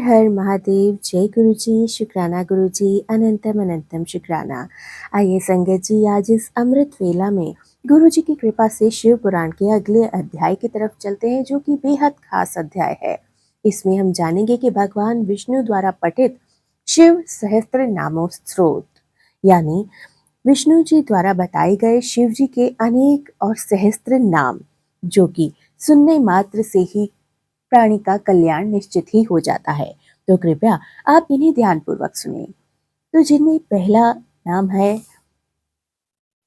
हर महादेव, जय गुरु जी, शुक्राना गुरु जी, अनंतम अनंतम शुक्राना। आइए संगत जी, आज इस अमृत वेला में गुरु जी की कृपा से शिव पुराण के अगले अध्याय की तरफ चलते हैं, जो कि बेहद खास अध्याय है। इसमें हम जानेंगे कि भगवान विष्णु द्वारा पठित शिव सहस्त्र नामों स्त्रोत, यानी विष्णु जी द्वारा बताए गए शिव जी के अनेक और सहस्त्र नाम, जो कि सुनने मात्र से ही प्राणी का कल्याण निश्चित ही हो जाता है। तो कृपया आप इन्हें ध्यानपूर्वक सुनें। तो जिनमें पहला नाम है,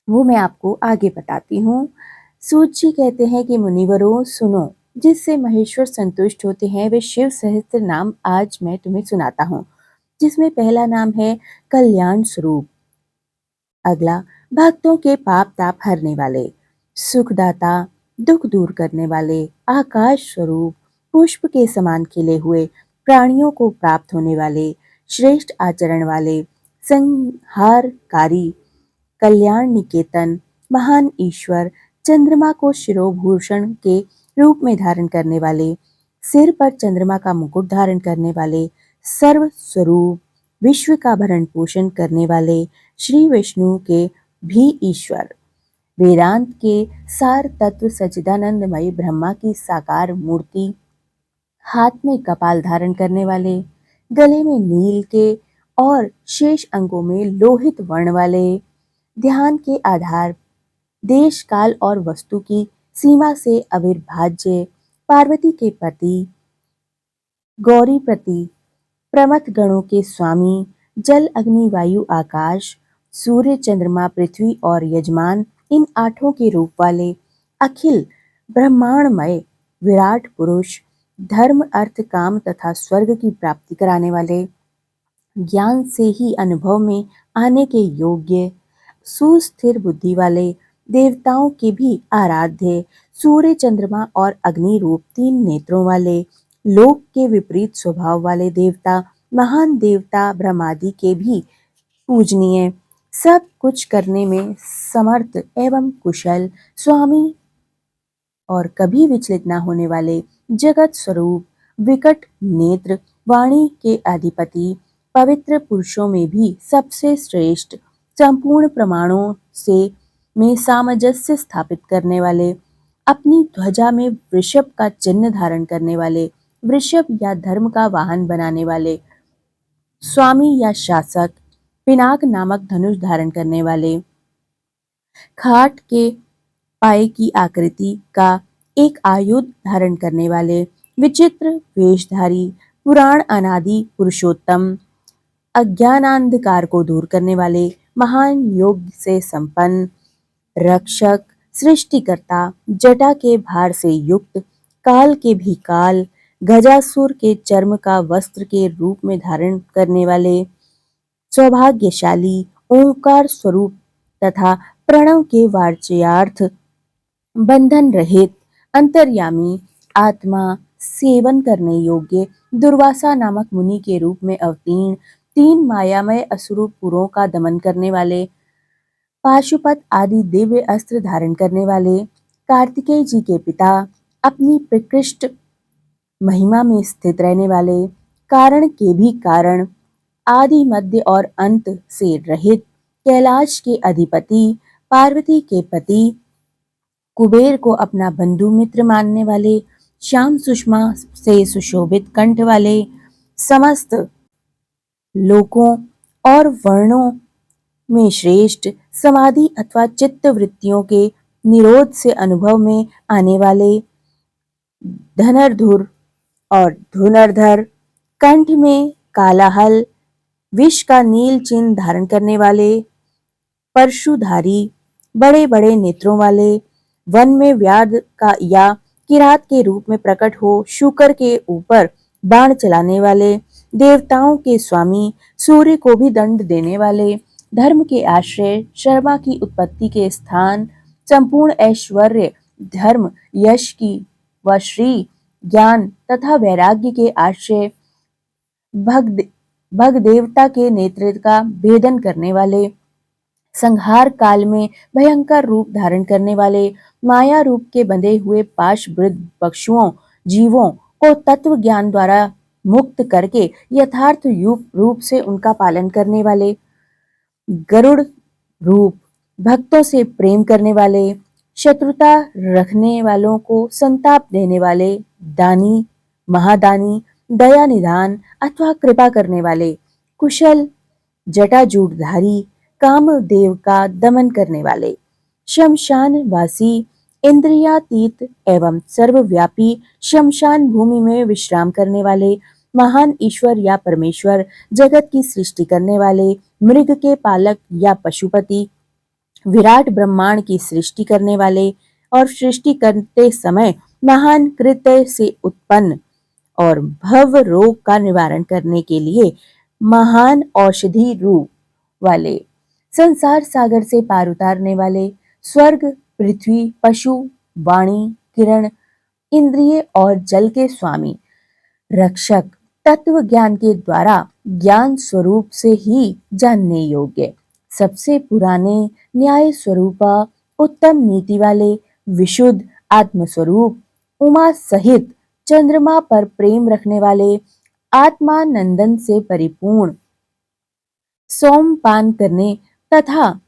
वो मैं आपको आगे बताती हूँ। सूत जी कहते हैं कि मुनिवरों सुनो, जिससे महेश्वर संतुष्ट होते हैं वे शिव सहस्त्र नाम आज मैं तुम्हें सुनाता हूँ। जिसमें पहला नाम है कल्याण स्वरूप। अगला, भक्तों के पाप ताप हरने वाले, सुखदाता, दुख दूर करने वाले, आकाश स्वरूप, पुष्प के समान खिले हुए, प्राणियों को प्राप्त होने वाले, श्रेष्ठ आचरण वाले, संहारकारी, कल्याण निकेतन, महान ईश्वर, चंद्रमा को शिरोभूषण के रूप में धारण करने वाले, सिर पर चंद्रमा का मुकुट धारण करने वाले, सर्व स्वरूप, विश्व का भरण पोषण करने वाले, श्री विष्णु के भी ईश्वर, वेदांत के सार तत्व सच्चिदानंदमयी ब्रह्मा की साकार मूर्ति, हाथ में कपाल धारण करने वाले, गले में नील के और शेष अंगों में लोहित वर्ण वाले, ध्यान के आधार, देश काल और वस्तु की सीमा से अविर्भाज्य, पार्वती के पति, गौरीपति, प्रमथ गणों के स्वामी, जल अग्नि वायु आकाश, सूर्य चंद्रमा पृथ्वी और यजमान, इन आठों के रूप वाले, अखिल ब्रह्मांडमय विराट पुरुष, धर्म अर्थ काम तथा स्वर्ग की प्राप्ति कराने वाले, ज्ञान से ही अनुभव में आने के योग्य, सुस्थिर बुद्धि वाले, देवताओं के भी आराध्य, सूर्य चंद्रमा और अग्नि रूप तीन नेत्रों वाले, लोक के विपरीत स्वभाव वाले देवता, महान देवता ब्रह्मादि के भी पूजनीय, सब कुछ करने में समर्थ एवं कुशल, स्वामी और कभी विचलित न होने वाले, जगत स्वरूप, विकट नेत्र, वाणी के अधिपति, पवित्र पुरुषों में भी सबसे श्रेष्ठ, संपूर्ण प्रमाणों से में सामंजस्य स्थापित करने वाले, अपनी ध्वजा में वृषभ का चिन्ह धारण करने वाले, वृषभ या धर्म का वाहन बनाने वाले, स्वामी या शासक, पिनाक नामक धनुष धारण करने वाले, खाट के पाए की आकृति का एक आयुध धारण करने वाले, विचित्र वेशधारी, पुराण अनादि पुरुषोत्तम, अज्ञानांधकार को दूर करने वाले, महान योग से संपन्न, रक्षक, सृष्टिकर्ता, जटा के भार से युक्त, काल के भी काल, गजासुर के चर्म का वस्त्र के रूप में धारण करने वाले, सौभाग्यशाली, ओंकार स्वरूप तथा प्रणव के वाच्यार्थ, बंधन रहित, अंतर्यामी, आत्मा, सेवन करने योग्य, दुर्वासा नामक मुनि के रूप में अवतीर्ण, तीन मायामय असुरपुरों का दमन करने वाले, पाशुपत आदि दिव्य अस्त्र धारण करने वाले, कार्तिकेय जी के पिता, अपनी प्रकृष्ट महिमा में स्थित रहने वाले, कारण के भी कारण, आदि मध्य और अंत से रहित, कैलाश के अधिपति, पार्वती के पति, कुबेर को अपना बंधु मित्र मानने वाले, श्याम सुषमा से सुशोभित कंठ वाले, समस्त लोकों और वर्णों में श्रेष्ठ, समाधि अथवा चित्त वृत्तियों के निरोध से अनुभव में आने वाले, धनुर्धर और धनुर्धर, कंठ में कालाहल, विष का नील चिन्ह धारण करने वाले, परशुधारी, बड़े बड़े नेत्रों वाले, वन में व्याध का या किरात के रूप में प्रकट हो शुकर के ऊपर बाण चलाने वाले, देवताओं के स्वामी, सूर्य को भी दंड देने वाले, धर्म के आश्रय, शर्मा की उत्पत्ति के स्थान, संपूर्ण ऐश्वर्य, धर्म, यश की व श्री, ज्ञान तथा वैराग्य के आश्रय, भग देवता के नेतृत्व का भेदन करने वाले, संहार काल में भयंकर रूप धारण करने वाले, माया रूप के बंधे हुए पाशवृद्ध पशुओं जीवों को तत्व ज्ञान द्वारा मुक्त करके यथार्थ रूप से उनका पालन करने वाले, गरुड़ रूप भक्तों से प्रेम करने वाले, शत्रुता रखने वालों को संताप देने वाले, दानी, महादानी, दया निधान अथवा कृपा करने वाले, कुशल जटाजूटधारी, कामदेव का दमन करने वाले, शमशान वासी, इंद्रियातीत एवं सर्वव्यापी, शमशान भूमि में विश्राम करने वाले, महान ईश्वर या परमेश्वर, जगत की सृष्टि करने वाले, मृग के पालक या पशुपति, विराट ब्रह्मांड की सृष्टि करने वाले और सृष्टि करते समय महान कृत्य से उत्पन्न और भव रोग का निवारण करने के लिए महान औषधि रूप वाले, संसार सागर से पार उतारने वाले, स्वर्ग, पृथ्वी, पशु, वाणी, किरण, इंद्रिय और जल के स्वामी, रक्षक, तत्व ज्ञान के द्वारा ज्ञान स्वरूप से ही जानने योग्य, सबसे पुराने न्याय स्वरूपा, उत्तम नीति वाले, विशुद्ध आत्म स्वरूप, उमा सहित चंद्रमा पर प्रेम रखने वाले, आत्मानंदन से परिपूर्ण, सोमपान करने तथा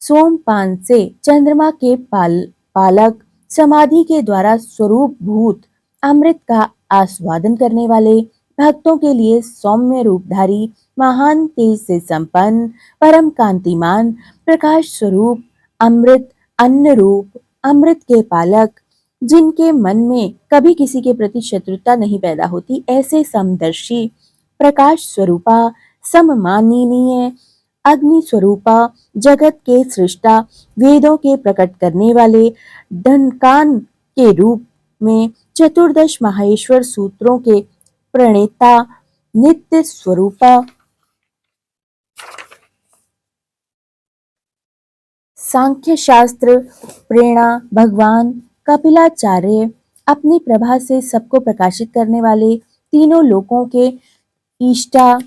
सोमपान से चंद्रमा के पालक, समाधि के द्वारा स्वरूप भूत अमृत का आस्वादन करने वाले, भक्तों के लिए सौम्य रूपधारी, महान तेज से संपन्न, परम कांतिमान, प्रकाश स्वरूप, अमृत, अन्न रूप, अमृत के पालक, जिनके मन में कभी किसी के प्रति शत्रुता नहीं पैदा होती, ऐसे समदर्शी, प्रकाश स्वरूपा, सममाननीय, अग्नि स्वरूपा, जगत के सृष्टा, वेदों के प्रकट करने वाले, धनकान के रूप में चतुर्दश माहेश्वर सूत्रों के प्रणेता, नित्य स्वरूपा, सांख्य शास्त्र प्रेरणा, भगवान कपिलाचार्य, अपनी प्रभा से सबको प्रकाशित करने वाले, तीनों लोकों के ईष्टा,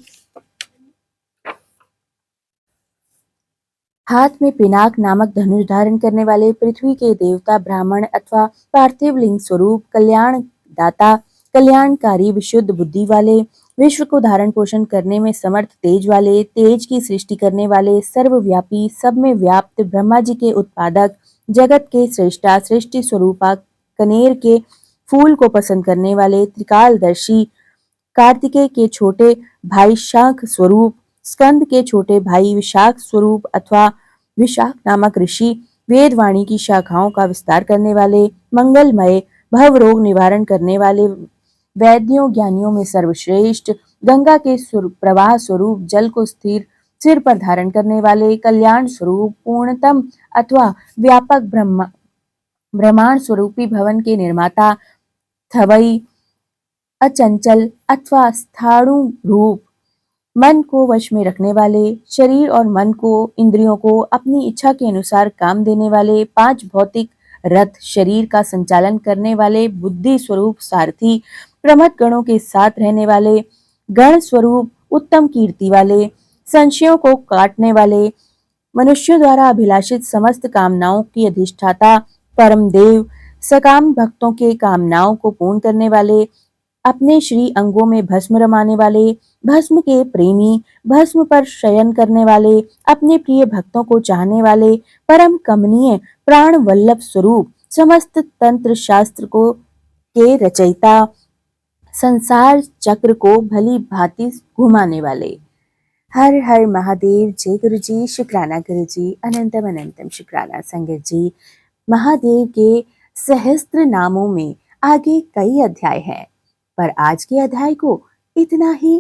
हाथ में पिनाक नामक धनुष धारण करने वाले, पृथ्वी के देवता, ब्राह्मण अथवा पार्थिव लिंग स्वरूप, कल्याण दाता, कल्याणकारी, विशुद्ध बुद्धि वाले, विश्व को धारण पोषण करने में समर्थ तेज वाले, तेज की सृष्टि करने वाले, सर्वव्यापी, सब में व्याप्त, ब्रह्मा जी के उत्पादक, जगत के श्रेष्ठा, सृष्टि स्वरूपा, कनेर के फूल को पसंद करने वाले, त्रिकालदर्शी, कार्तिकेय के छोटे भाई शाख स्वरूप, स्कंद के छोटे भाई विशाख स्वरूप अथवा विशाख नामक ऋषि, वेदवाणी की शाखाओं का विस्तार करने वाले, मंगलमय, भव रोग निवारण करने वाले, वैद्यों ज्ञानियों में सर्वश्रेष्ठ, गंगा के प्रवाह स्वरूप, जल को स्थिर सिर पर धारण करने वाले, कल्याण स्वरूप, पूर्णतम अथवा व्यापक ब्रह्मांड स्वरूपी भवन के निर्माता, थवई, अचंचल अथवा स्थाणु रूप, मन को वश में रखने वाले, शरीर और मन को, इंद्रियों को अपनी इच्छा के अनुसार काम देने वाले, पांच भौतिक रथ शरीर का संचालन करने वाले, बुद्धि स्वरूप सारथी, प्रमथ गणों के साथ रहने वाले, गण स्वरूप उत्तम कीर्ति वाले, संशयों को काटने वाले, मनुष्यों द्वारा अभिलाषित समस्त कामनाओं की अधिष्ठाता, परम देव, सकाम भक्तों के कामनाओं को पूर्ण करने वाले, अपने श्री अंगों में भस्म रमाने वाले, भस्म के प्रेमी, भस्म पर शयन करने वाले, अपने प्रिय भक्तों को चाहने वाले, परम कमनीय, प्राण वल्लभ स्वरूप, समस्त तंत्र शास्त्र को के रचयिता, संसार चक्र को भली भांति घुमाने वाले। हर हर महादेव। जय गुरु जी, शुक्राना गुरु जी, अनंतम अनंतम शुक्राना संगत जी। महादेव के सहस्त्र नामों में आगे कई अध्याय हैं, पर आज के अध्याय को इतना ही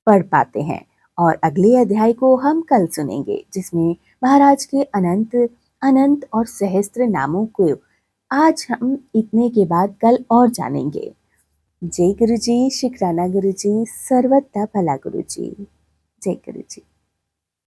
पढ़ पाते हैं और अगले अध्याय को हम कल सुनेंगे, जिसमें महाराज के अनंत अनंत और सहस्त्र नामों को आज हम इतने के बाद कल और जानेंगे। जय गुरु जी, शुक्राना गुरु जी, सर्वदा भला गुरु जी। जय गुरु जी।